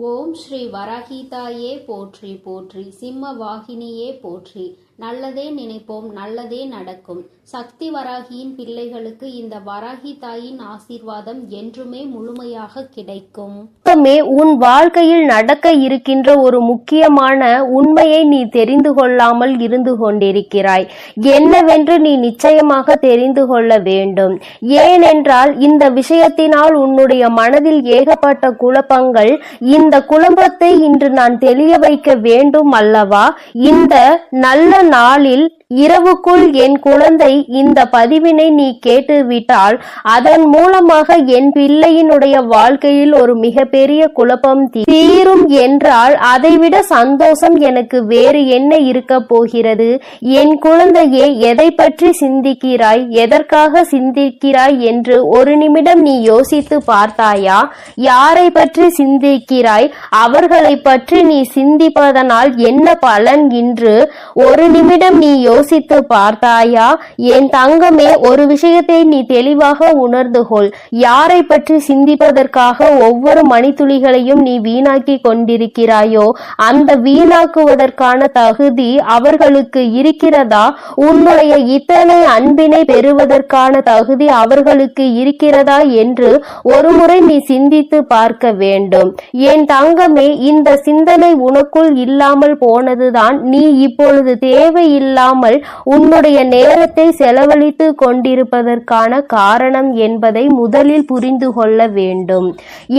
ஓம் ஸ்ரீ வராகிதாயே போற்றி போற்றி, சிம்ம வாகினியே போற்றி. நல்லதே நினைப்போம், நல்லதே நடக்கும். சக்தி வராகியின் பிள்ளைகளுக்கு இந்த வராகி தாயின் ஆசீர்வாதம் என்றுமே முழுமையாக கிடைக்கும். உன் வாழ்க்கையில் நடக்க இருக்கின்ற ஒரு முக்கியமான உண்மையை நீ தெரிந்து கொள்ளாமல் இருந்து கொண்டிருக்கிறாய். என்னவென்று நீ நிச்சயமாக தெரிந்து கொள்ள வேண்டும். ஏனென்றால் இந்த விஷயத்தினால் உன்னுடைய மனதில் ஏகப்பட்ட குழப்பங்கள். இந்த குழப்பத்தை இன்று நான் தெளிய வைக்க வேண்டும் அல்லவா? இந்த நல்ல நாளில் இரவுக்குள் என் குழந்தை இந்த பதிவினை நீ கேட்டுவிட்டால் அதன் மூலமாக என் பிள்ளையினுடைய வாழ்க்கையில் ஒரு மிகப்பெரிய குழப்பம் தீரும் என்றால் அதைவிட சந்தோஷம் எனக்கு வேறு என்ன இருக்க போகிறது? என் குழந்தையே, எதை பற்றி சிந்திக்கிறாய், எதற்காக சிந்திக்கிறாய் என்று ஒரு நிமிடம் நீ யோசித்து பார்த்தாயா? யாரை பற்றி சிந்திக்கிறாய்? அவர்களை பற்றி நீ சிந்திப்பதனால் என்ன பலன் என்று ஒரு நிமிடம் நீ யோசித்து பார்த்தாயா? என் தங்கமே, ஒரு விஷயத்தை நீ தெளிவாக உணர்ந்து கொள். யாரை பற்றி சிந்திப்பதற்காக ஒவ்வொரு மணித்துளிகளையும் நீ வீணாக்கி கொண்டிருக்கிறாயோ அந்த வீணாக்குவதற்கான தகுதி அவர்களுக்கு இருக்கிறதா? உன்னுடைய இத்தனை அன்பினை பெறுவதற்கான தகுதி அவர்களுக்கு இருக்கிறதா என்று ஒருமுறை நீ சிந்தித்து பார்க்க வேண்டும். என் தங்கமே, இந்த சிந்தனை உனக்குள் இல்லாமல் போனதுதான் நீ இப்பொழுது தேவையில்லாமல் உன்னுடைய நேரத்தை செலவழித்து கொண்டிருப்பதற்கான காரணம் என்பதை முதலில் புரிந்து கொள்ள வேண்டும்.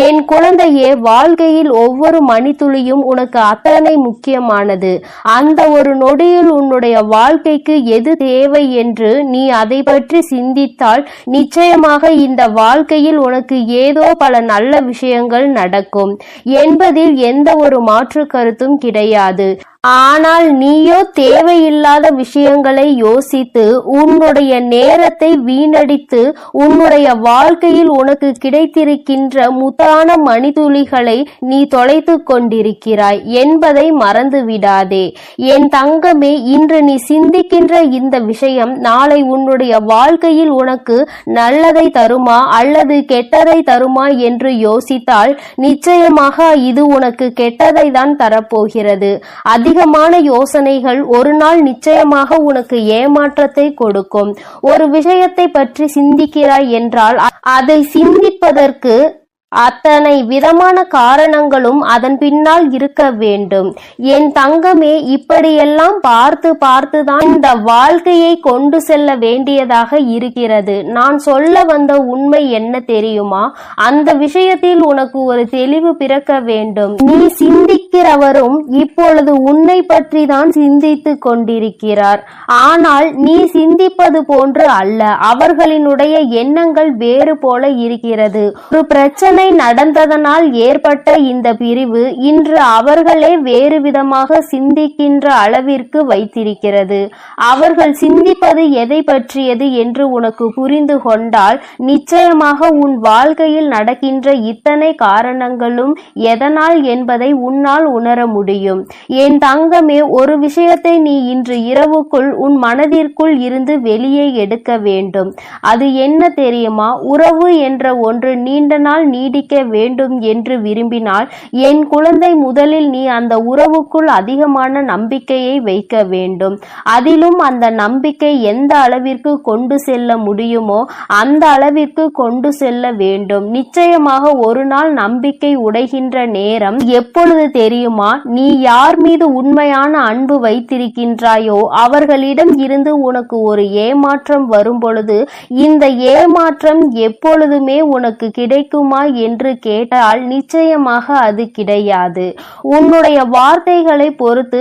என் குழந்தையே, வாழ்க்கையில் ஒவ்வொரு மணித்துளியும் உனக்கு அத்தனை முக்கியமானது. அந்த ஒரு நொடியில் உன்னுடைய வாழ்க்கைக்கு எது தேவை என்று நீ அதை பற்றி சிந்தித்தால் நிச்சயமாக இந்த வாழ்க்கையில் உனக்கு ஏதோ பல நல்ல விஷயங்கள் நடக்கும் என்பதில் எந்த ஒரு மாற்று கருத்தும் கிடையாது. ஆனால் நீயோ தேவையில்லாத விஷயங்களை யோசித்து உன்னுடைய நேரத்தை வீணடித்து உன்னுடைய வாழ்க்கையில் உனக்கு கிடைத்திருக்கின்ற முத்தான மணித்துளிகளை நீ தொலைத்து கொண்டிருக்கிறாய் என்பதை மறந்து விடாதே. என் தங்கமே, இன்று நீ சிந்திக்கின்ற இந்த விஷயம் நாளை உன்னுடைய வாழ்க்கையில் உனக்கு நல்லதை தருமா அல்லது கெட்டதை தருமா என்று யோசித்தால் நிச்சயமாக இது உனக்கு கெட்டதை தான் தரப்போகிறது. அதிகமான யோசனைகள் ஒரு நாள் நிச்சயமாக உனக்கு ஏமாற்றத்தை கொடுக்கும். ஒரு விஷயத்தை பற்றி சிந்திக்கிறாய் என்றால் அதை சிந்திப்பதற்கு அத்தனை விதமான காரணங்களும் அதன் பின்னால் இருக்க வேண்டும். என் தங்கமே, இப்படியெல்லாம் பார்த்து பார்த்துதான் இந்த வாழ்க்கையை கொண்டு செல்ல வேண்டியதாக இருக்கிறது. நான் சொல்ல வந்த உண்மை என்ன தெரியுமா? அந்த விஷயத்தில் உனக்கு ஒரு தெளிவு பிறக்க வேண்டும். நீ சிந்திக்கிறவரும் இப்பொழுது உன்னை பற்றி தான் சிந்தித்து கொண்டிருக்கிறார். ஆனால் நீ சிந்திப்பது போன்று அல்ல. அவர்களினுடைய எண்ணங்கள் வேறு போல இருக்கிறது. ஒரு பிரச்சனை நடந்ததனால் ஏற்பட்ட இந்த பிரிவு இன்று அவர்களே வேறு விதமாக சிந்திக்கின்ற அளவிற்கு வைத்திருக்கிறது. அவர்கள் சிந்திப்பது எதை பற்றியது என்று உனக்கு புரிந்து கொண்டால் நிச்சயமாக உன் வாழ்க்கையில் நடக்கின்ற இத்தனை காரணங்களும் எதனால் என்பதை உன்னால் உணர முடியும். என் தங்கமே, ஒரு விஷயத்தை நீ இன்று இரவுக்குள் உன் மனதிற்குள் இருந்து வெளியே எடுக்க வேண்டும். அது என்ன தெரியுமா? உறவு என்ற ஒன்று நீண்ட நாள் நீடிக்க வேண்டும் என்று விரும்பினால் என் குழந்தை, முதலில் நீ அந்த உறவுக்குள் அதிகமான நம்பிக்கையை வைக்க வேண்டும். அதிலும் அந்த நம்பிக்கை எந்த அளவிற்கு கொண்டு செல்ல முடியுமோ அந்த அளவிற்கு கொண்டு செல்ல வேண்டும். நிச்சயமாக ஒரு நாள் நம்பிக்கை உடைகின்ற நேரம் எப்பொழுது தெரியுமா? நீ யார் மீது உண்மையான அன்பு வைத்திருக்கின்றாயோ அவர்களிடம் இருந்து உனக்கு ஒரு ஏமாற்றம் வரும் பொழுது இந்த ஏமாற்றம் எப்பொழுதுமே உனக்கு கிடைக்குமா என்று கேட்டால் நிச்சயமாக அது கிடையாது. உன்னுடைய வார்த்தைகளை பொறுத்து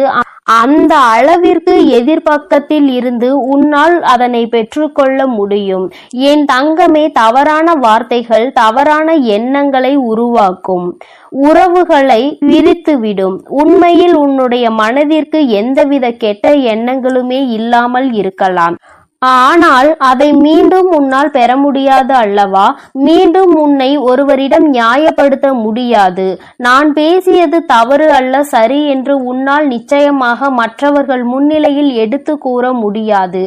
அந்த அளவிற்கு எதிர்பக்கத்தில் இருந்து உன்னால் அதனை பெற்றுக்கொள்ள முடியும். என் தங்கமே, தவறான வார்த்தைகள் தவறான எண்ணங்களை உருவாக்கும், உறவுகளை பிரித்துவிடும். உண்மையில் உன்னுடைய மனதிற்கு எந்தவித கெட்ட எண்ணங்களுமே இல்லாமல் இருக்கலாம். ஆனால் அதை மீண்டும் உன்னால் பெற முடியாது அல்லவா? மீண்டும் உன்னை ஒருவரிடம் நியாயப்படுத்த முடியாது. நான் பேசியது தவறு அல்ல, சரி என்று உன்னால் நிச்சயமாக மற்றவர்கள் முன்னிலையில் எடுத்து கூற முடியாது.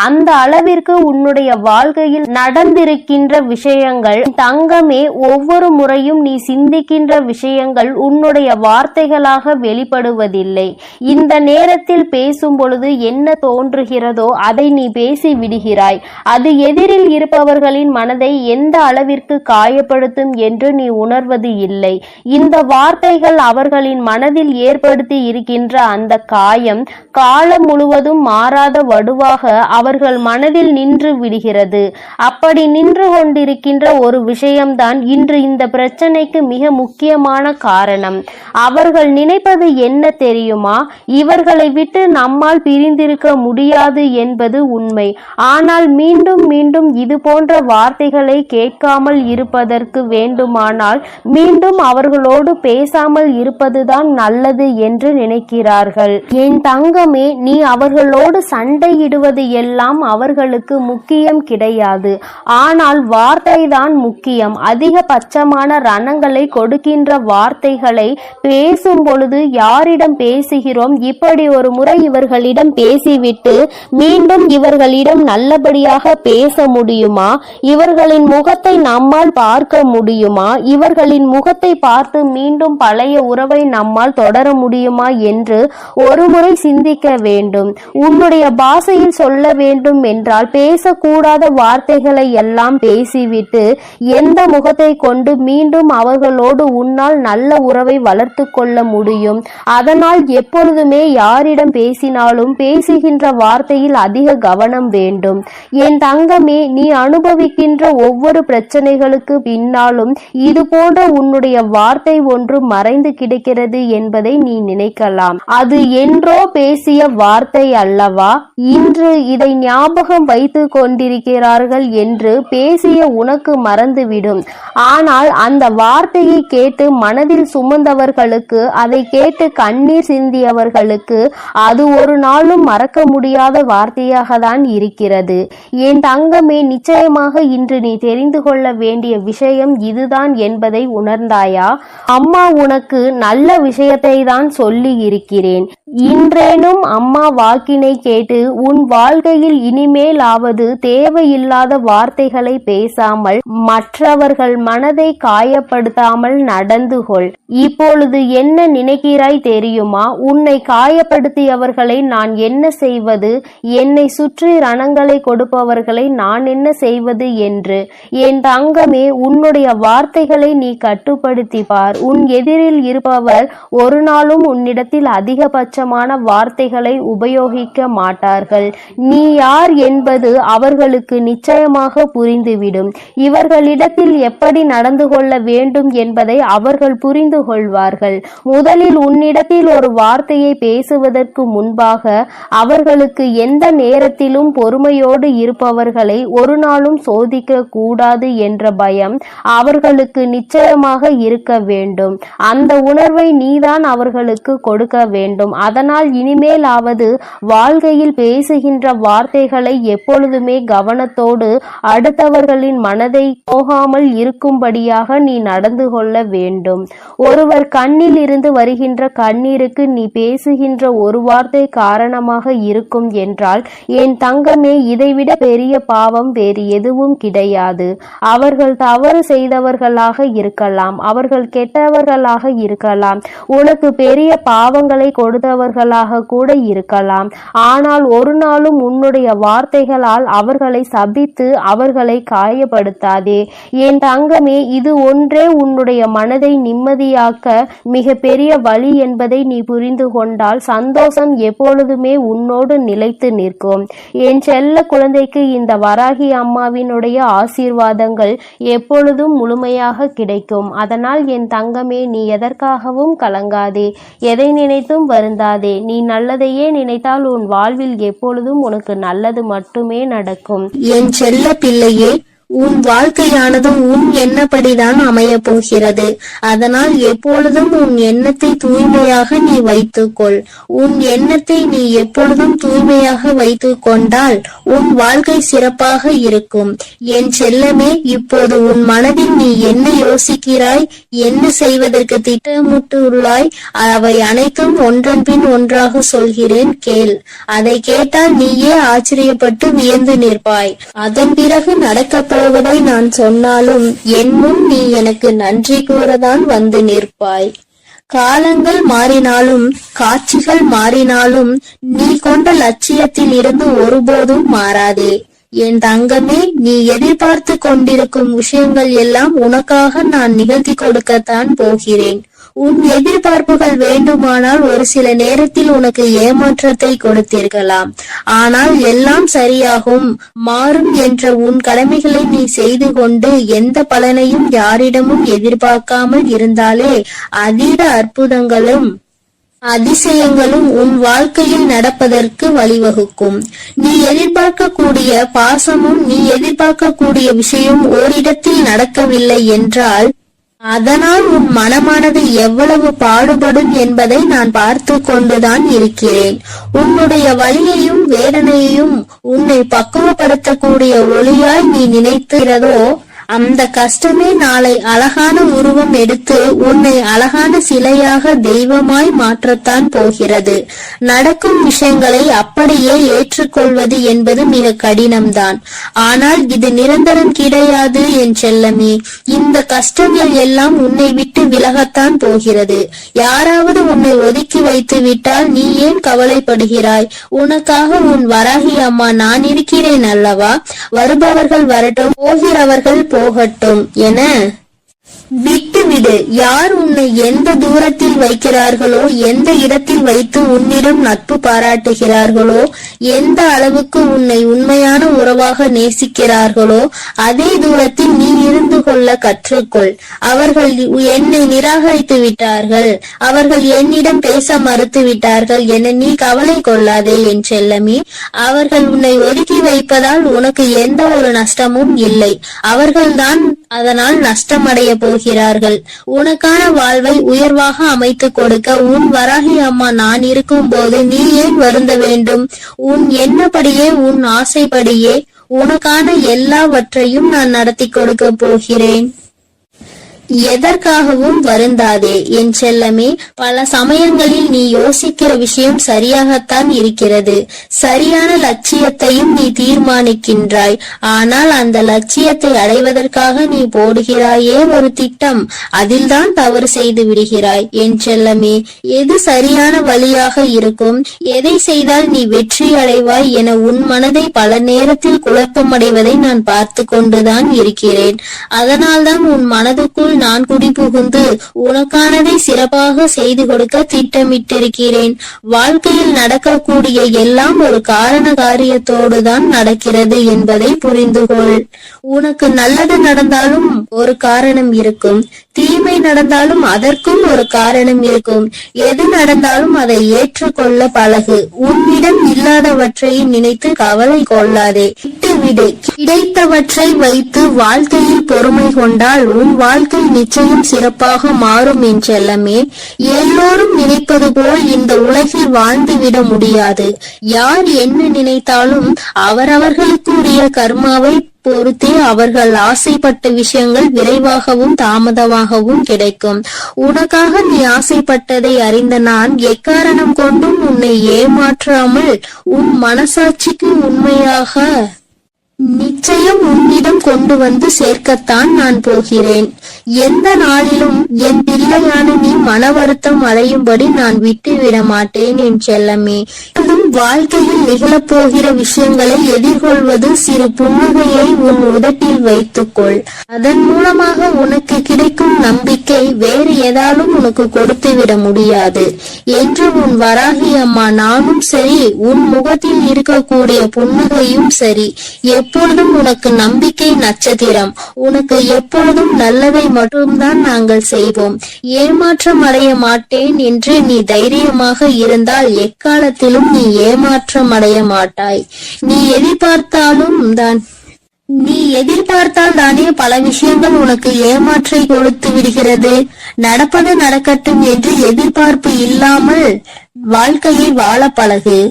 அந்த அளவிற்கு உன்னுடைய வாழ்க்கையில் நடந்திருக்கின்ற விஷயங்கள் தங்கமே, ஒவ்வொரு முறையும் நீ சிந்திக்கின்ற விஷயங்கள் உன்னுடைய வார்த்தைகளாக வெளிப்படுவதில்லை. இந்த நேரத்தில் பேசும் பொழுது என்ன தோன்றுகிறதோ அதை நீ பேசி விடுகிறாய். அது எதிரில் இருப்பவர்களின் மனதை எந்த அளவிற்கு காயப்படுத்தும் என்று நீ உணர்வது இல்லை. இந்த வார்த்தைகள் அவர்களின் மனதில் ஏற்படுத்தி இருக்கின்ற அந்த காயம் காலம் முழுவதும் மாறாத வடுவாக அவர்கள் மனதில் நின்று விடுகிறது. அப்படி நின்று கொண்டிருக்கின்ற ஒரு விஷயம்தான் இன்று இந்த பிரச்சனைக்கு மிக முக்கியமான காரணம். அவர்கள் நினைப்பது என்ன தெரியுமா? இவர்களை விட்டு நம்மால் பிரிந்திருக்க முடியாது என்பது உண்மை. ஆனால் மீண்டும் மீண்டும் இது போன்ற வார்த்தைகளை கேட்காமல் இருப்பதற்கு வேண்டுமானால் மீண்டும் அவர்களோடு பேசாமல் இருப்பதுதான் நல்லது என்று நினைக்கிறார்கள். என் தங்கமே, நீ அவர்களோடு சண்டையிடுவது எல்லாம் அவர்களுக்கு முக்கியம் கிடையாது. ஆனால் வார்த்தைதான் முக்கியம். அதிகபட்சமான ரணங்களை கொடுக்கின்ற வார்த்தைகளை பேசும் பொழுது யாரிடம் பேசுகிறோம்? இப்படி ஒரு முறை இவர்களிடம் பேசிவிட்டு மீண்டும் இவர்களிடம் நல்லபடியாக பேச முடியுமா? இவர்களின் முகத்தை நம்மால் பார்க்க முடியுமா? இவர்களின் முகத்தை பார்த்து மீண்டும் பழைய உறவை நம்மால் தொடர முடியுமா என்று ஒரு முறை சிந்திக்க வேண்டும். உன்னுடைய பாஷையில் சொல்ல வேண்டும் என்றால் பேசக்கூடாத வார்த்தைகளை எல்லாம் பேசிவிட்டு எந்த முகத்தை கொண்டு மீண்டும் அவர்களோடு உன்னால் நல்ல உறவை வளர்த்து கொள்ள முடியும்? அதனால் எப்பொழுதுமே யாரிடம் பேசினாலும் பேசுகின்ற வார்த்தையில் அதிக கவனம் வேண்டும். என் தங்கமே, நீ அனுபவிக்கின்ற ஒவ்வொரு பிரச்சனைகளுக்கு பின்னாலும் இது போன்ற உன்னுடைய வார்த்தை ஒன்று மறைந்து கிடக்கிறது என்பதை நீ நினைக்கலாம். அது என்றோ பேசிய வார்த்தை அல்லவா? இன்று இதை ஞாபகம் வைத்து கொண்டிருக்கிறார்கள் என்று பேசிய உனக்கு மறந்துவிடும். ஆனால் அந்த வார்த்தையை கேட்டு மனதில் சுமந்தவர்களுக்கு, அதை கேட்டு கண்ணீர் சிந்தியவர்களுக்கு அது ஒரு நாளும் மறக்க முடியாத வார்த்தையாக தான் இருக்கிறது. என் தங்கமே, நிச்சயமாக இன்று நீ தெரிந்து கொள்ள வேண்டிய விஷயம் இதுதான் என்பதை உணர்ந்தாயா? அம்மா உனக்கு நல்ல விஷயத்தை தான் சொல்லி இருக்கிறேன். இன்றேனும் அம்மா வாக்கினை கேட்டு உன் வாழ்க்கையில் இனிமேலாவது தேவையில்லாத வார்த்தைகளை பேசாமல் மற்றவர்கள் மனதை காயப்படுத்தாமல் நடந்து கொள். இப்பொழுது என்ன நினைக்கிறாய் தெரியுமா? உன்னை காயப்படுத்தியவர்களை நான் என்ன செய்வது, என்னை சுற்றி ரணங்களை கொடுப்பவர்களை நான் என்ன செய்வது என்று. என் தங்கமே, உன்னுடைய வார்த்தைகளை நீ கட்டுப்படுத்தி பார். உன் எதிரில் இருப்பவர் ஒரு நாளும் உன்னிடத்தில் அதிகபட்சமான வார்த்தைகளை உபயோகிக்க மாட்டார்கள். நீ யார் என்பது அவர்களுக்கு நிச்சயமாக புரிந்துவிடும். இவர்களிடத்தில் எப்படி நடந்து கொள்ள வேண்டும் என்பதை அவர்கள் புரிந்து கொள்வார்கள். முதலில் உன்னிடத்தில் ஒரு வார்த்தையை பேசுவதற்கு முன்பாக அவர்களுக்கு எந்த நேரத்திலும் பொறுமையோடு இருப்பவர்களை ஒரு நாளும் சோதிக்க கூடாது என்ற பயம் அவர்களுக்கு நிச்சயமாக இருக்க வேண்டும். அந்த உணர்வை நீதான் அவர்களுக்கு கொடுக்க வேண்டும். அதனால் இனிமேலாவது வாழ்க்கையில் பேசுகின்ற வார்த்தைகளை எப்பொழுதுமே கவனத்தோடு அடுத்தவர்களின் மனதை போகாமல் இருக்கும்படியாக நீ நடந்து கொள்ள வேண்டும். ஒருவர் கண்ணில் இருந்து வருகின்ற கண்ணீருக்கு நீ பேசுகின்ற ஒரு வார்த்தை காரணமாக இருக்கும் என்றால் என் தங்கமே, இதைவிட பெரிய பாவம் வேறு எதுவும் கிடையாது. அவர்கள் தவறு செய்தவர்களாக இருக்கலாம், அவர்கள் கெட்டவர்களாக இருக்கலாம், உனக்கு பெரிய பாவங்களை கொடுத்தவர்களாக கூட இருக்கலாம். ஆனால் ஒரு நாளும் உன்னுடைய வார்த்தைகளால் அவர்களை சபித்து அவர்களை காயப்படுத்தாதே. என் தங்கமே, இது ஒன்றே உன்னுடைய மனதை நிம்மதியாக்க மிக பெரிய வழி என்பதை நீ புரிந்து கொண்டால் சந்தோஷம் எப்பொழுதுமே உன்னோடு நிலைத்து நிற்கும். என் செல்ல குழந்தைக்கு இந்த வராகி அம்மாவினுடைய ஆசீர்வாதங்கள் எப்பொழுதும் முழுமையாக கிடைக்கும். அதனால் என் தங்கமே, நீ எதற்காகவும் கலங்காதே, எதை நினைத்தும் வருந்தாதே. நீ நல்லதையே நினைத்தால் உன் வாழ்வில் எப்பொழுதும் உனக்கு நல்லது மட்டுமே நடக்கும். என் செல்ல பிள்ளையே, உன் வாழ்க்கையானது உன் எண்ணப்படிதான் அமைய போகிறது. அதனால் எப்பொழுதும் உன் எண்ணத்தை தூய்மையாக நீ வைத்துக்கொள். உன் எண்ணத்தை நீ எப்பொழுதும் தூய்மையாக வைத்துக் கொண்டால் உன் வாழ்க்கை சிறப்பாக இருக்கும். என் செல்லமே, இப்போது உன் மனதில் நீ என்ன யோசிக்கிறாய், என்ன செய்வதற்கு திட்டமிட்டுள்ளாய், அவை அனைத்தும் ஒன்றன் பின் ஒன்றாக சொல்கிறேன், கேள். அதை கேட்டால் நீயே ஆச்சரியப்பட்டு வியந்து நிற்பாய். அதன் பிறகு நடக்கப்போவதை நான் சொன்னாலும் என் முன் நீ எனக்கு நன்றி கூறதான் வந்து நிற்பாய். காலங்கள் மாறினாலும் காட்சிகள் மாறினாலும் நீ கொண்ட லட்சியத்தில் இருந்து ஒருபோதும் மாறாதே. என் தங்கமே, நீ எதிர்பார்த்து கொண்டிருக்கும் விஷயங்கள் எல்லாம் உனக்காக நான் நிகழ்த்தி கொடுக்கத்தான் போகிறேன். உன் எதிர்பார்ப்புகள் வேண்டுமானால் ஒரு சில நேரத்தில் உனக்கு ஏமாற்றத்தை கொடுத்திருக்கலாம். ஆனால் எல்லாம் சரியாகும், மாறும் என்ற உன் கடமைகளை நீ செய்து கொண்டு எந்த பலனையும் யாரிடமும் எதிர்பார்க்காமல் இருந்தாலே அதீத அற்புதங்களும் அதிசயங்களும் உன் வாழ்க்கையில் நடப்பதற்கு வழிவகுக்கும். நீ எதிர்பார்க்கக்கூடிய பாசமும் நீ எதிர்பார்க்கக்கூடிய விஷயம் ஓரிடத்தில் நடக்கவில்லை என்றால் அதனால் உன் மனமானது எவ்வளவு பாடுபடும் என்பதை நான் பார்த்து கொண்டுதான் இருக்கிறேன். உன்னுடைய வலியையும் வேதனையையும் உன்னை பக்குவப்படுத்தக்கூடிய ஒளியாய் நீ நினைக்கிறதோ அந்த கஷ்டமே நாளை அழகான உருவம் எடுத்து உன்னை அழகான சிலையாக தெய்வமாய் மாற்றத்தான் போகிறது. நடக்கும் விஷயங்களை அப்படியே ஏற்றுக்கொள்வது என்பது மிக கடினம்தான். ஆனால் இது நிரந்தரம் கிடையாது என் செல்லமே. இந்த கஷ்டங்கள் எல்லாம் உன்னை விட்டு விலகத்தான் போகிறது. யாராவது உன்னை ஒதுக்கி வைத்து விட்டால் நீ ஏன் கவலைப்படுகிறாய்? உனக்காக உன் வராகி அம்மா நான் இருக்கிறேன் அல்லவா? வருபவர்கள் வரட்டும், போகிறவர்கள் போகட்டும் என விட்டுவிடு. யார் உன்னை எந்த தூரத்தில் வைக்கிறார்களோ, எந்த இடத்தில் வைத்து உன்னிடம் நட்பு பாராட்டுகிறார்களோ, எந்த அளவுக்கு உன்னை உண்மையான உறவாக நேசிக்கிறார்களோ அதே தூரத்தில் நீ இருந்து கொள்ள கற்றுக்கொள். அவர்கள் என்னை நிராகரித்து விட்டார்கள், அவர்கள் என்னிடம் பேச மறுத்து விட்டார்கள் என நீ கவலை கொள்ளாதே என் செல்லமே. அவர்கள் உன்னை ஒதுக்கி வைப்பதால் உனக்கு எந்த ஒரு நஷ்டமும் இல்லை. அவர்கள்தான் அதனால் நஷ்டமடைய போகிறார்கள். உனக்கான வாழ்வை உயர்வாக அமைத்து கொடுக்க உன் வராகி அம்மா நான் இருக்கும் போது நீ ஏன் வருந்த வேண்டும்? உன் எண்ணப்படியே உன் ஆசைப்படியே உனக்கான எல்லாவற்றையும் நான் நடத்தி கொடுக்க போகிறேன். எதற்காகவும் வருந்தாதே என் செல்லமே. பல சமயங்களில் நீ யோசிக்கிற விஷயம் சரியாகத்தான் இருக்கிறது. சரியான லட்சியத்தையும் நீ தீர்மானிக்கின்றாய். ஆனால் அந்த லட்சியத்தை அடைவதற்காக நீ போடுகிறாயே ஒரு திட்டம், அதில்தான் தவறு செய்து விடுகிறாய் என் செல்லமே. எது சரியான வழியாக இருக்கும், எதை செய்தால் நீ வெற்றி அடைவாய் என உன் மனதை பல நேரத்தில் குழப்பமடைவதை நான் பார்த்து கொண்டுதான் இருக்கிறேன். அதனால்தான் உன் மனதுக்குள் நான் குடிபுகுந்து உனக்கானதை சிறப்பாக செய்து கொடுக்க திட்டமிட்டிருக்கிறேன். வாழ்க்கையில் நடக்கக்கூடிய எல்லாம் ஒரு காரண காரியத்தோடுதான் நடக்கிறது என்பதை புரிந்து கொள். உனக்கு நல்லது நடந்தாலும் ஒரு காரணம் இருக்கும், தீமை நடந்தாலும் அதற்கும் ஒரு காரணம் இருக்கும். எது நடந்தாலும் அதை ஏற்றுக்கொள்ள பழகு. உன்னிடம் இல்லாதவற்றை நினைத்து கவலை கொள்ளாதே, விட்டுவிடு. கிடைத்தவற்றை வைத்து வாழ்க்கையில் பொறுமை கொண்டால் உன் வாழ்க்கை நிச்சயம் சிறப்பாக மாறும் என் செல்லமே. எல்லோரும் நினைப்பது போல் இந்த உலகில் வாழ்ந்துவிட முடியாது. யார் என்ன நினைத்தாலும் அவரவர்களுக்குரிய கர்மாவை பொறுத்தே அவர்கள் ஆசைப்பட்ட விஷயங்கள் விரைவாகவும் தாமதமாகவும் கிடைக்கும். உனக்காக நீ ஆசைப்பட்டதை அறிந்த நான் எக்காரணம் கொண்டும் உன்னை ஏமாற்றாமல் உன் மனசாட்சிக்கு உண்மையாக நிச்சயம் உன்னிடம் கொண்டு வந்து சேர்க்கத்தான் நான் போகிறேன். எந்த நாளிலும் என் பிள்ளையான நீ மன வருத்தம் அடையும்படி நான் விட்டுவிட மாட்டேன் என் செல்லமே. வாழ்க்கையில் நிகழப்போகிற விஷயங்களை எதிர்கொள்வது சிறு புன்னகையை உன் உதட்டில் வைத்துக்கொள். அதன் மூலமாக உனக்கு கிடைக்கும் நம்பிக்கை வேறு ஏதாலும் உனக்கு கொடுத்துவிட முடியாது என்று உன் வராகி அம்மா நானும் சரி, உன் முகத்தில் இருக்கக்கூடிய புன்னகையும் சரி, எப்பொழுதும் உனக்கு நம்பிக்கை நட்சத்திரம். உனக்கு எப்பொழுதும் நல்லதை மட்டும்தான் நாங்கள் செய்வோம். ஏமாற்றம் அடைய மாட்டேன் என்று நீ தைரியமாக இருந்தால் எக்காலத்திலும் நீ ஏமாற்றம் அடைய மாட்டாய். நீ எதிர்பார்த்தாலும் தான் நீ எதிர்பார்த்தால் தானே பல விஷயங்கள் உனக்கு ஏமாற்றை கொடுத்து விடுகிறது. நடப்பது நடக்கட்டும் என்று எதிர்பார்ப்பு இல்லாமல் வாழ்க்கையை வாழ பழகு.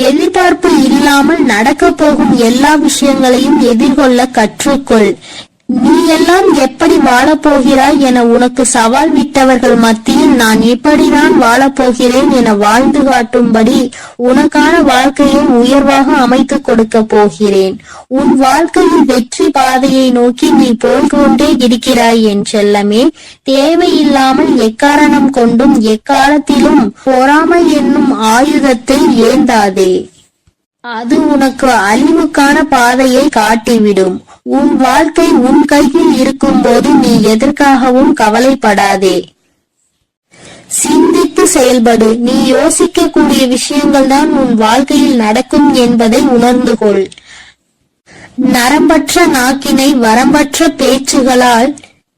எதிர்பார்ப்பு இல்லாமல் நடக்க போகும் எல்லா விஷயங்களையும் எதிர்கொள்ள கற்றுக்கொள். நீ எல்லாம் எப்படி வாழப்போகிறாய் என உனக்கு சவால் விட்டவர்கள் மத்தியில் நான் இப்படிதான் வாழப்போகிறேன் என வாழ்ந்து காட்டும்படி உனக்கான வாழ்க்கையை உயர்வாக அமைத்து கொடுக்க போகிறேன். உன் வாழ்க்கையில் வெற்றி பாதையை நோக்கி நீ போய்கொண்டே இருக்கிறாய் என் செல்லமே. தேவையில்லாமல் எக்காரணம் கொண்டும் எக்காலத்திலும் பொறாமை என்னும் ஆயுதத்தை ஏந்தாதே. அது உனக்கு அழிவுக்கான பாதையை காட்டிவிடும். உன் வாழ்க்கை உன் கையில் இருக்கும் போது நீ எதற்காகவும் கவலைப்படாதே. சிந்தித்து செயல்படு. நீ யோசிக்கக்கூடிய விஷயங்கள் தான் உன் வாழ்க்கையில் நடக்கும் என்பதை உணர்ந்து கொள். நரம்பற்ற நாக்கினை வரம்பற்ற பேச்சுகளால்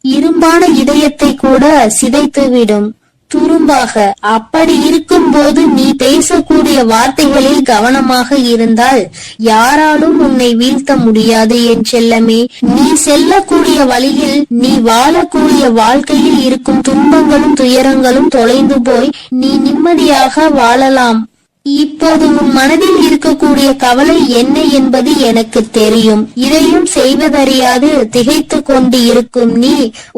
இரும்பான இதயத்தை கூட சிதைத்துவிடும் துரும்பாக. அப்படி இருக்கும் போது நீ பேசக்கூடிய வார்த்தைகளில் கவனமாக இருந்தால் யாராலும் உன்னை வீழ்த்த முடியாது என் செல்லமே. நீ செல்லக்கூடிய வழியில், நீ வாழக்கூடிய வாழ்க்கையில் இருக்கும் துன்பங்களும் துயரங்களும் தொலைந்து போய் நீ நிம்மதியாக வாழலாம். இப்போது உன் மனதில் இருக்கக்கூடிய கவலை என்ன என்பது எனக்கு தெரியும். இதையும் செய்வதறியாது திகைத்து கொண்டு இருக்கும் நீ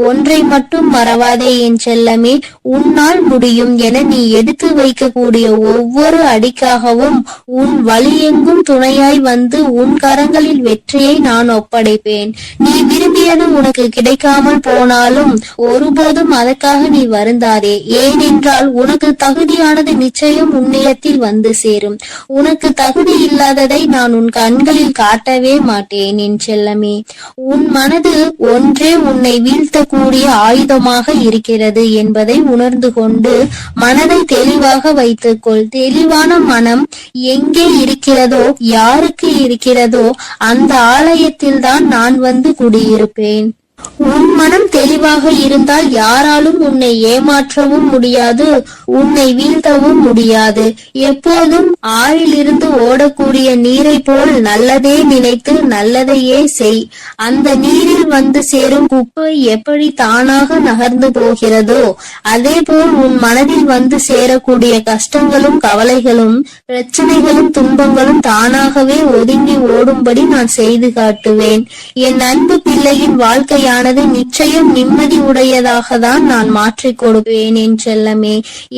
ஒன்றை மட்டும் மறவாதே என் செல்லமே. உன்னால் முடியும் என நீ எடுத்து வைக்கக்கூடிய ஒவ்வொரு அடிக்காகவும் உன் வழியெங்கும் துணையாய் வந்து உன் கரங்களில் வெற்றியை நான் ஒப்படைப்பேன். நீ விரும்பியது உனக்கு கிடைக்காமல் போனாலும் ஒருபோதும் அதற்காக நீ வருந்தாதே. ஏனென்றால் உனக்கு தகுதியானது நிச்சயம் உன்னிடத்தில் வந்து சேரும். உனக்கு தகுதி இல்லாததை நான் உன் கண்களில் காட்டவே மாட்டேன் என் செல்லமே. உன் மனது ஒன்றே உன்னை வீழ்த்தக்கூடிய ஆயுதமாக இருக்கிறது என்பதை உணர்ந்து கொண்டு மனதை தெளிவாக வைத்துக்கொள். தெளிவான மனம் எங்கே இருக்கிறதோ, யாருக்கு இருக்கிறதோ அந்த ஆலயத்தில் தான் நான் வந்து குடியிருப்பேன். உன் மனம் தெளிவாக இருந்தால் யாராலும் உன்னை ஏமாற்றவும் முடியாது, உன்னை வீழ்த்தவும் முடியாது. எப்போதும் ஆறிலிருந்து ஓடக்கூடிய நீரை போல் நல்லதே நினைத்து நல்லதையே செய். அந்த நீரில் வந்து சேரும் குப்பை எப்படி தானாக நகர்ந்து போகிறதோ அதே போல் உன் மனதில் வந்து சேரக்கூடிய கஷ்டங்களும் கவலைகளும் பிரச்சனைகளும் துன்பங்களும் தானாகவே ஒதுங்கி ஓடும்படி நான் செய்து காட்டுவேன். என் அன்பு பிள்ளையின் வாழ்க்கையானது நிச்சயம் நிம்மதி உடையதாக தான் நான் மாற்றிக் கொடுப்பேன் என் செல்லமே.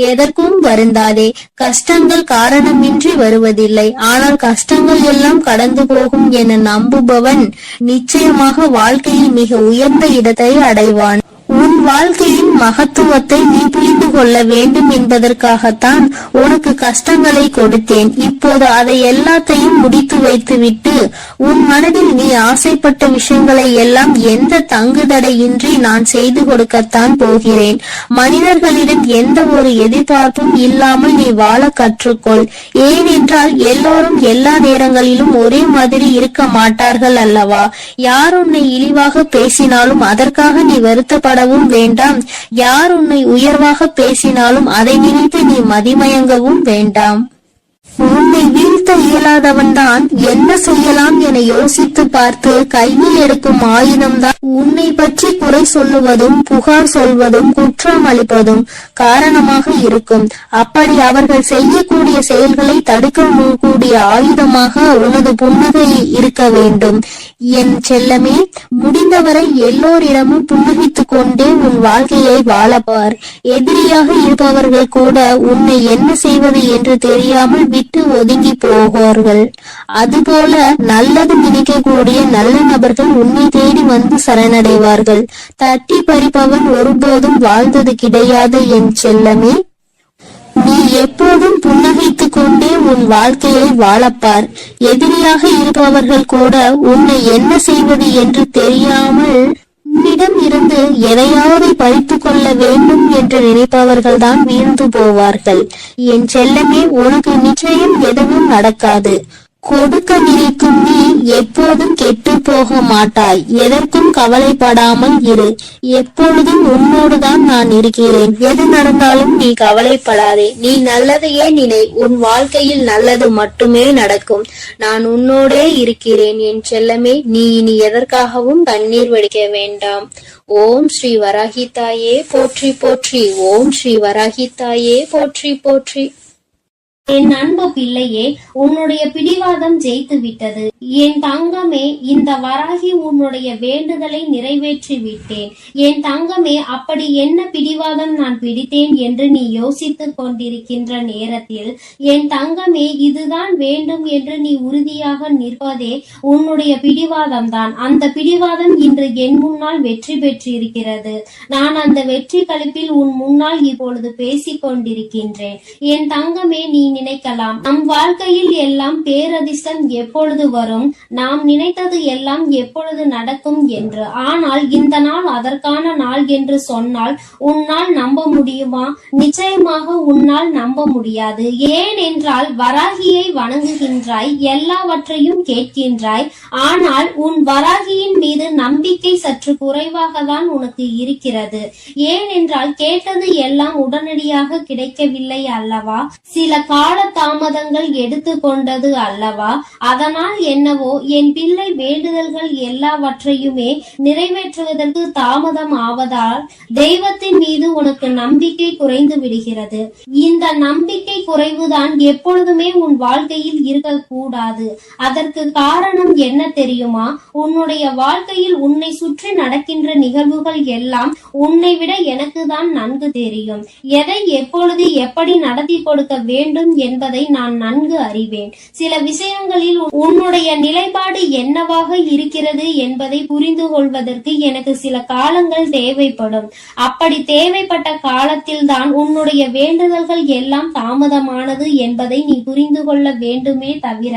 எதற்கும் வருந்தாதே. கஷ்டங்கள் காரணமின்றி வருவதில்லை. ஆனால் கஷ்டங்கள் எல்லாம் கடந்து போகும் என நம்புபவன் நிச்சயமாக வாழ்க்கையில் மிக உயர்ந்த இடத்தை அடைவான். உன் வாழ்க்கையின் மகத்துவத்தை நீ புரிந்து கொள்ள வேண்டும் என்பதற்காகத்தான் உனக்கு கஷ்டங்களை கொடுத்தேன். இப்போது அதை எல்லாத்தையும் முடித்து வைத்துவிட்டு உன் மனதில் நீ ஆசைப்பட்ட விஷயங்களை எல்லாம் எந்த தங்குதடையின்றி நான் செய்து கொடுக்கத்தான் போகிறேன். மனிதர்களிடம் எந்த ஒரு எதிர்பார்ப்பும் இல்லாமல் நீ வாழ கற்றுக்கொள். ஏனென்றால் எல்லோரும் எல்லா நேரங்களிலும் ஒரே மாதிரி இருக்க மாட்டார்கள் அல்லவா? யார் உன்னை இழிவாக பேசினாலும் அதற்காக நீ வருத்தப்பட வேண்டாம். யார் உன்னை உயர்வாக பேசினாலும் அதை நினைத்து நீ மதிமயங்கவும் வேண்டாம். உன்னை வீழ்த்த இயலாதவன் தான் என்ன செய்யலாம் என யோசித்து பார்த்து கையில் எடுக்கும் ஆயுதம்தான் உன்னை பற்றி குறை சொல்லுவதும் புகார் சொல்வதும் குற்றம் அளிப்பதும் காரணமாக இருக்கும். அப்படி அவர்கள் செய்யக்கூடிய செயல்களை தடுக்க கூடிய ஆயுதமாக உனது புன்னகை இருக்க வேண்டும் என் செல்லமே. முடிந்தவரை எல்லோரிடமும் புன்னகித்துக் கொண்டே உன் வாழ்க்கையை வாழப்பார். எதிரியாக இருப்பவர்கள் கூட உன்னை என்ன செய்வது என்று தெரியாமல் விட்டு ஒதுங்கி போவார்கள். அதுபோல நல்லது நினைக்கக்கூடிய நல்ல நபர்கள் உன்னை தேடி வந்து சரணடைவார்கள். தட்டி பறிப்பவன் ஒருபோதும் வாழ்ந்தது கிடையாது என் செல்லமே. நீ எப்போதும் புன்னகைத்துக் கொண்டே உன் வாழ்க்கையை வாழப்பார். எதிரியாக இருப்பவர்கள் கூட உன்னை என்ன செய்வது என்று தெரியாமல் உன்னிடம் இருந்து எதையாவது பறித்துக் கொள்ள வேண்டும் என்று நினைப்பவர்கள் தான் வீழ்ந்து போவார்கள். என் செல்லமே, உனக்கு நிச்சயம் எதுவும் நடக்காது. கொடுக்க நினைக்கும் நீ எப்போதும் கெட்டு போக மாட்டாய். எதற்கும் கவலைப்படாமல் இரு. எப்பொழுதும் உன்னோடுதான் நான் இருக்கிறேன். எது நடந்தாலும் நீ கவலைப்படாதே. நீ நல்லதையே நினை. உன் வாழ்க்கையில் நல்லது மட்டுமே நடக்கும். நான் உன்னோடே இருக்கிறேன் என் செல்லமே. நீ இனி எதற்காகவும் கண்ணீர் வடிக்க வேண்டாம். ஓம் ஸ்ரீ வராகி தாயே போற்றி போற்றி. ஓம் ஸ்ரீ வராகி தாயே போற்றி போற்றி. என் அன்பு பிள்ளையே, உன்னுடைய பிடிவாதம் ஜெயித்து விட்டது. என் தங்கமே, இந்த வராகி உன்னுடைய வேண்டுதலை நிறைவேற்றி விட்டேன். என் தங்கமே, அப்படி என்ன பிடிவாதம் நான் பிடித்தேன் என்று நீ யோசித்துக் கொண்டிருக்கின்ற நேரத்தில், என் தங்கமே, இதுதான் வேண்டும் என்று நீ உறுதியாக நிற்பதே உன்னுடைய பிடிவாதம் தான். அந்த பிடிவாதம் இன்று என் முன்னால் வெற்றி பெற்றிருக்கிறது. நான் அந்த வெற்றி களிப்பில் உன் முன்னால் இப்பொழுது பேசிக் கொண்டிருக்கின்றேன். என் தங்கமே, நீ நினைக்கலாம், நம் வாழ்க்கையில் எல்லாம் பேரதிர்ஷ்டம் எப்பொழுது வரும், நாம் நினைத்தது எல்லாம் எப்பொழுது நடக்கும் என்று. ஆனால் இந்த நாள் அதற்கான நாள் என்று சொன்னால் உன்னால் நம்ப முடியுமா? நிச்சயமாக உன்னால் நம்ப முடியாது. ஏனென்றால் வராகியை வணங்குகின்றாய், எல்லாவற்றையும் கேட்கின்றாய். ஆனால் உன் வராகியின் மீது நம்பிக்கை சற்று குறைவாக தான் உனக்கு இருக்கிறது. ஏனென்றால் கேட்டது எல்லாம் உடனடியாக கிடைக்கவில்லை அல்லவா? சில கால தாமதங்கள் எடுத்துக்கொண்டது அல்லவா? அதனால் என்னவோ என் பிள்ளை வேண்டுதல்கள் எல்லாவற்றையுமே நிறைவேற்றுவதற்கு தாமதம் ஆவதால் தெய்வத்தின் மீது உனக்கு நம்பிக்கை குறைந்து விடுகிறது. இந்த நம்பிக்கை குறைவுதான் எப்பொழுதுமே உன் வாழ்க்கையில் இருக்கக்கூடாது. அதற்கு காரணம் என்ன தெரியுமா? உன்னுடைய வாழ்க்கையில் உன்னை சுற்றி நடக்கின்ற நிகழ்வுகள் எல்லாம் உன்னை விட எனக்கு தான் நன்கு தெரியும். எதை எப்பொழுது எப்படி நடத்தி கொடுக்க வேண்டும் என்பதை நான் நன்கு அறிவேன். சில விஷயங்களில் உன்னுடைய நிலைப்பாடு என்னவாக இருக்கிறது என்பதை புரிந்து கொள்வதற்கு எனக்கு சில காலங்கள் தேவைப்படும். அப்படி தேவைப்பட்ட காலத்தில் தான் உன்னுடைய வேண்டுதல்கள் எல்லாம் தாமதமானது என்பதை நீ புரிந்து கொள்ள வேண்டுமே தவிர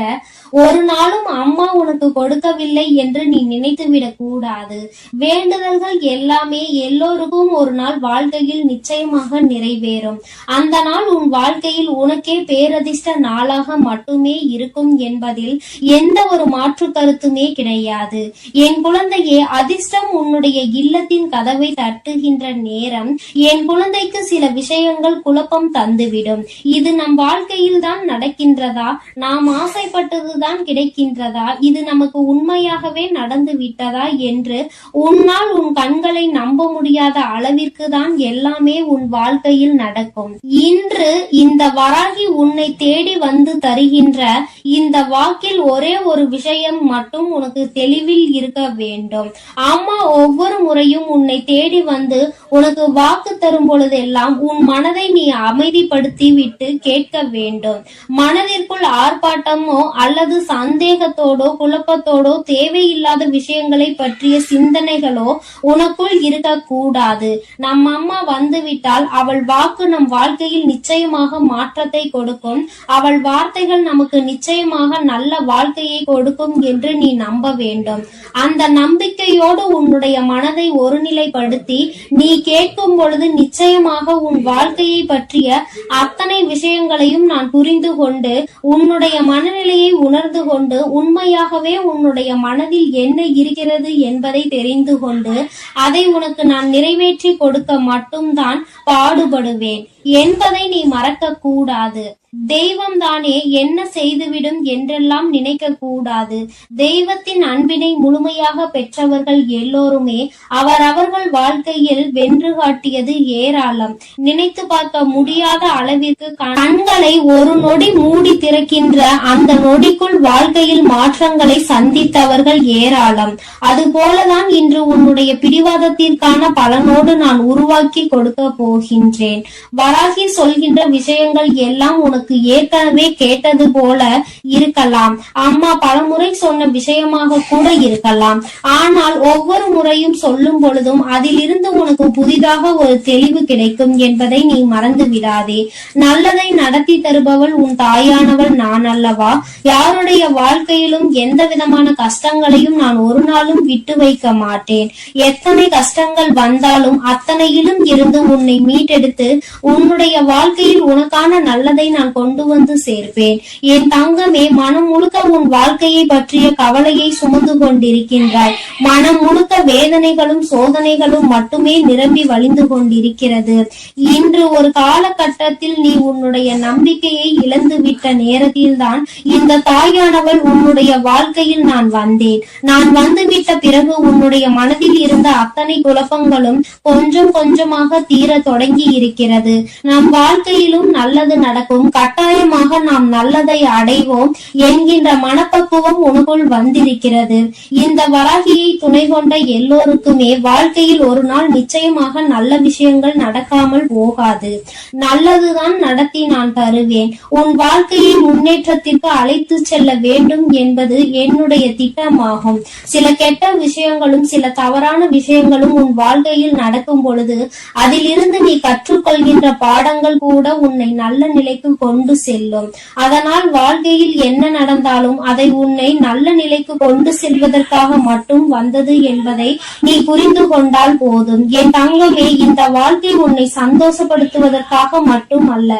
ஒரு நாளும் அம்மா உனக்கு கொடுக்கவில்லை என்று நீ நினைத்துவிடக் கூடாது. வேண்டுதல்கள் எல்லாமே எல்லோருக்கும் ஒரு நாள் வாழ்க்கையில் நிச்சயமாக நிறைவேறும். அந்த நாள் உன் வாழ்க்கையில் உனக்கே பேரதிர்ஷ்ட நாளாக மட்டுமே இருக்கும் என்பதில் எந்த ஒரு மாற்று கருத்துமே கிடையாது. என் குழந்தையே, அதிர்ஷ்டம் உன்னுடைய இல்லத்தின் கதவை தட்டுகின்ற நேரம் என் குழந்தைக்கு சில விஷயங்கள் குழப்பம் தந்துவிடும். இது நம் வாழ்க்கையில் தான் நடக்கின்றதா? நாம் ஆசைப்பட்டதுதான் கிடைக்கின்றதா? இது நமக்கு உண்மையாகவே நடந்து விட்டதா என்று உன்னால் உன் கண்களை நம்ப முடியாத அளவிற்கு தான் எல்லாமே உன் வாழ்க்கையில் நடக்கும். இன்று இந்த வராகி உன்னை தேடி வந்து தருகின்ற இந்த வாக்கில் ஒரே ஒரு விஷயம் மட்டும் உனக்கு தெளிவில் இருக்க வேண்டும். அம்மா ஒவ்வொரு முறையும் உன்னை தேடி வந்து உனக்கு வாக்கு தரும் பொழுதெல்லாம் உன் மனதை நீ அமைதிப்படுத்தி விட்டு கேட்க வேண்டும். மனதிற்குள் ஆர்ப்பாட்டமோ அல்லது சந்தேகத்தோடோ குழப்பத்தோடோ தேவையில்லாத விஷயங்களை பற்றிய சிந்தனைகளோ உனக்குள் இருக்க கூடாது. நம் அம்மா வந்துவிட்டால் அவள் வாக்கு நம் வாழ்க்கையில் நிச்சயமாக மாற்றத்தை கொடுக்கும். அவள் வார்த்தைகள் நமக்கு நிச்சயமாக நல்ல வாழ்க்கையை கொடுக்கும் என்று நீ நம்ப வேண்டும். அந்த நம்பிக்கையோடு உன்னுடைய மனதை ஒருநிலைப்படுத்தி நீ கேட்கும் பொழுது நிச்சயமாக உன் வாழ்க்கையை பற்றிய அத்தனை விஷயங்களையும் நான் புரிந்து கொண்டு உன்னுடைய மனநிலையை உணர்ந்து கொண்டு உண்மையாகவே உன்னுடைய மனதில் என்ன இருக்கிறது என்பதை தெரிந்து கொண்டு அதை உனக்கு நான் நிறைவேற்றி கொடுக்க மட்டும்தான் பாடுபடுவேன் என்பதை நீ மறக்க கூடாது. தெய்வம் தானே என்ன செய்துவிடும் என்றெல்லாம் நினைக்க கூடாது. தெய்வத்தின் அன்பினை முழுமையாக பெற்றவர்கள் எல்லோருமே அவரவர்கள் வாழ்க்கையில் வென்று காட்டியது ஏராளம். நினைத்து பார்க்க முடியாத அளவிற்கு கண்களை ஒரு நொடி மூடி திறக்கின்ற அந்த நொடிக்குள் வாழ்க்கையில் மாற்றங்களை சந்தித்தவர்கள் ஏராளம். அதுபோலதான் இன்று உன்னுடைய பிடிவாதத்திற்கான பலனோடு நான் உருவாக்கி கொடுக்க போகின்றேன். வராகி சொல்கின்ற விஷயங்கள் எல்லாம் உனக்கு ஏற்கனவே கேட்டது போல இருக்கலாம். அம்மா பலமுறை சொன்ன விஷயமாக கூட இருக்கலாம். ஆனால் ஒவ்வொரு முறையும் சொல்லும் பொழுதும் அதிலிருந்து உனக்கு புதிதாக ஒரு தெளிவு கிடைக்கும் என்பதை நீ மறந்து விடாதே. நல்லதை நடத்தி தருபவள் உன் தாயானவள் நான் அல்லவா? யாருடைய வாழ்க்கையிலும் எந்த விதமான கஷ்டங்களையும் நான் ஒரு நாளும் விட்டு வைக்க மாட்டேன். எத்தனை கஷ்டங்கள் வந்தாலும் அத்தனையிலும் இருந்து உன்னை மீட்டெடுத்து உன்னுடைய வாழ்க்கையில் உனக்கான நல்லதை நான் நான் கொண்டு வந்து சேர்ப்பேன். என் தங்கமே, மனம் முழுக்க உன் வாழ்க்கையை பற்றிய கவலையை சுமந்து கொண்டிருக்கின்றாய். மனம் முழுக்க வேதனைகளும் சோதனைகளும் மட்டுமே நிரம்பி வழிந்து கொண்டிருக்கிறது. இன்று ஒரு காலகட்டத்தில் நீ உன்னுடைய நம்பிக்கையை இழந்துவிட்ட நேரத்தில்தான் இந்த தாயானவள் உன்னுடைய வாழ்க்கையில் நான் வந்தேன். நான் வந்துவிட்ட பிறகு உன்னுடைய மனதில் இருந்த அத்தனை குழப்பங்களும் கொஞ்சம் கொஞ்சமாக தீர தொடங்கி இருக்கிறது. நம் வாழ்க்கையிலும் நல்லது நடக்கும், கட்டாயமாக நாம் நல்லதை அடைவோம் என்கின்ற மனப்பக்குவம் உனக்குள் வந்திருக்கிறது. இந்த வராகியை துணை கொண்ட எல்லோருக்குமே வாழ்க்கையில் ஒரு நாள் நிச்சயமாக நல்ல விஷயங்கள் நடக்காமல் போகாது. நல்லதுதான் நடத்தி நான் தருவேன். உன் வாழ்க்கையை முன்னேற்றத்திற்கு அழைத்து செல்ல வேண்டும் என்பது என்னுடைய திட்டமாகும். சில கெட்ட விஷயங்களும் சில தவறான விஷயங்களும் உன் வாழ்க்கையில் நடக்கும் பொழுது அதிலிருந்து நீ கற்றுக்கொள்கின்ற பாடங்கள் கூட உன்னை நல்ல நிலைக்கு கொண்டு செல்லும். அதனால் வாழ்க்கையில் என்ன நடந்தாலும் அதை உன்னை நல்ல நிலைக்கு கொண்டு செல்வதற்காக மட்டும் வந்தது என்பதை நீ புரிந்து கொண்டால் போதும். என் தங்கமே, இந்த வாழ்க்கை உன்னை சந்தோஷப்படுத்துவதற்காக மட்டும் அல்ல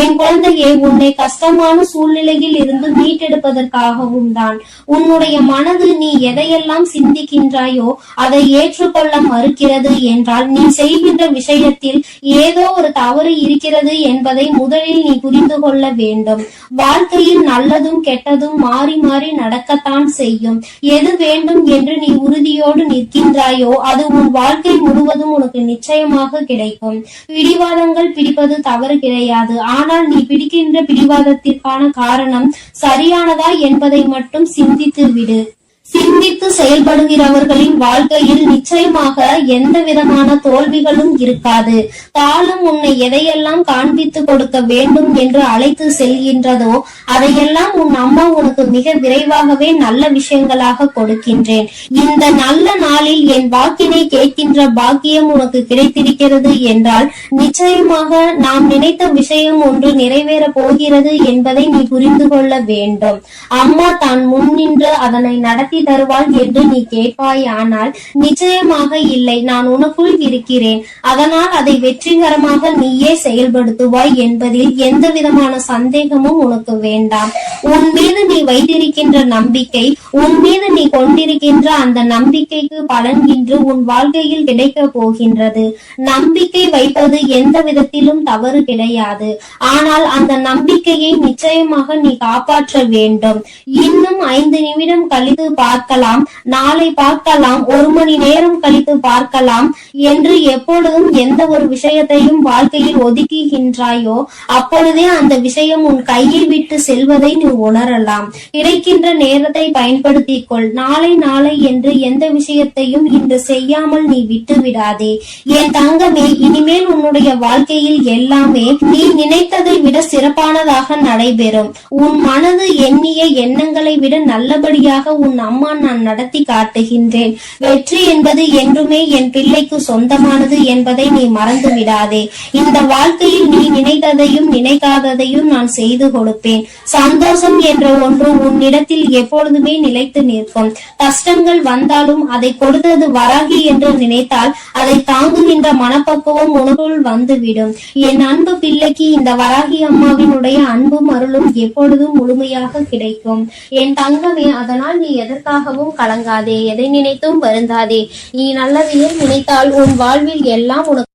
என் குழந்தையே, உன்னை கஷ்டமான சூழ்நிலையில் இருந்து மீட்டெடுப்பதற்காகவும் தான். உன்னுடைய மனது நீ எதையெல்லாம் சிந்திக்கின்றாயோ அதை ஏற்றுக்கொள்ள மறுக்கிறது என்றால் நீ செய்கின்ற விஷயத்தில் ஏதோ ஒரு தவறு இருக்கிறது என்பதை முதலில் நீ புரிந்து கொள்ள வேண்டும். வாழ்க்கையில் நல்லதும் கெட்டதும் மாறி மாறி நடக்கத்தான் செய்யும். எது வேண்டும் என்று நீ உறுதியோடு நிற்கின்றாயோ அது உன் வாழ்க்கை முழுவதும் உனக்கு நிச்சயமாக கிடைக்கும். பிடிவாதங்கள் பிடிப்பது தவறு கிடையாது. ஆனால் நீ பிடிக்கின்ற பிடிவாதத்திற்கான காரணம் சரியானதா என்பதை மட்டும் சிந்தித்து விடு. சிந்தித்து செயல்படுகிறவர்களின் வாழ்க்கையில் நிச்சயமாக எந்த விதமான தோல்விகளும் இருக்காது. காலம் உன்னை எதையெல்லாம் காண்பித்து கொடுக்க வேண்டும் என்று அழைத்து செல்கின்றதோ அதையெல்லாம் உன் அம்மா உனக்கு மிக விரைவாகவே நல்ல விஷயங்களாக கொடுக்கின்றேன். இந்த நல்ல நாளில் என் வாக்கினை கேட்கின்ற பாக்கியம் உனக்கு கிடைத்திருக்கிறது என்றால் நிச்சயமாக நாம் நினைத்த விஷயம் ஒன்று நிறைவேற போகிறது என்பதை நீ புரிந்து கொள்ள வேண்டும். அம்மா தான் முன்னின்று அதனை நடத்தி தருவாள் என்று நீ கேட்பாய். ஆனால் நிச்சயமாக இல்லை, நான் உனக்குள் இருக்கிறேன். அதனால் அதை வெற்றிகரமாக நீயே செயல்படுத்துவாய் என்பதில் எந்த விதமான சந்தேகமும் உனக்கு வேண்டாம். உன் மீது நீ வைத்திருக்கின்ற நம்பிக்கை, உன் மீது நீ கொண்டிருக்கின்ற அந்த நம்பிக்கைக்கு பலன் இன்று உன் வாழ்க்கையில் கிடைக்க போகின்றது. நம்பிக்கை வைப்பது எந்த விதத்திலும் தவறு கிடையாது. ஆனால் அந்த நம்பிக்கையை நிச்சயமாக நீ காப்பாற்ற வேண்டும். இன்னும் 5 நிமிடம் கழித்து பார்க்கலாம், நாளை பார்க்கலாம், 1 மணி நேரம் கழித்து பார்க்கலாம் என்று எப்பொழுதும் எந்த ஒரு விஷயத்தையும் வாழ்க்கையில் ஒதுக்குகின்றாயோ அப்பொழுதே அந்த விஷயம் உன் கையை விட்டு செல்வதை நீ உணரலாம். கிடைக்கின்ற நேரத்தை பயன்படுத்திக் கொள். நாளை நாளை என்று எந்த விஷயத்தையும் இன்று செய்யாமல் நீ விட்டு விடாதே. என் தங்கமே, இனிமேல் உன்னுடைய வாழ்க்கையில் எல்லாமே நீ நினைத்ததை விட சிறப்பானதாக நடைபெறும். உன் மனது எண்ணிய எண்ணங்களை விட நல்லபடியாக உன் அம்மா நான் நடத்தி காட்டுகின்றேன். வெற்றி என்பது என்றுமே என் பிள்ளைக்கு சொந்தமானது என்பதை நீ மறந்து விடாதே. இந்த வாழ்க்கையில் நீ நினைத்ததையும் நினைக்காததையும் நான் செய்து கொடுப்பேன். சந்தோஷம் என்ற ஒன்று உன்னிடத்தில் எப்பொழுதுமே நிலைத்து நிற்கும். கஷ்டங்கள் வந்தாலும் அதை கொடுத்தது வராகி என்று நினைத்தால் அதை தாங்குகின்ற மனப்பக்குவம் உனக்குள் வந்துவிடும். என் அன்பு பிள்ளைக்கு இந்த வராகி அம்மாவினுடைய அன்பும் அருளும் எப்பொழுதும் முழுமையாக கிடைக்கும். என் தங்கமே, அதனால் நீ எதற்காகவும் கலங்காதே, எதை நினைத்தும் வருந்தாதே. நீ நல்லதையே நினைத்தால் உன் வாழ்வில் எல்லாம் உனக்கு.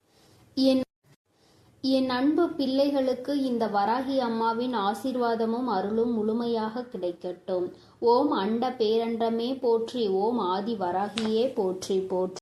என் அன்பு பிள்ளைகளுக்கு இந்த வராகி அம்மாவின் ஆசீர்வாதமும் அருளும் முழுமையாக கிடைக்கட்டும். ஓம் அண்ட பேரண்டமே போற்றி, ஓம் ஆதி வராகியே போற்றி போற்றி.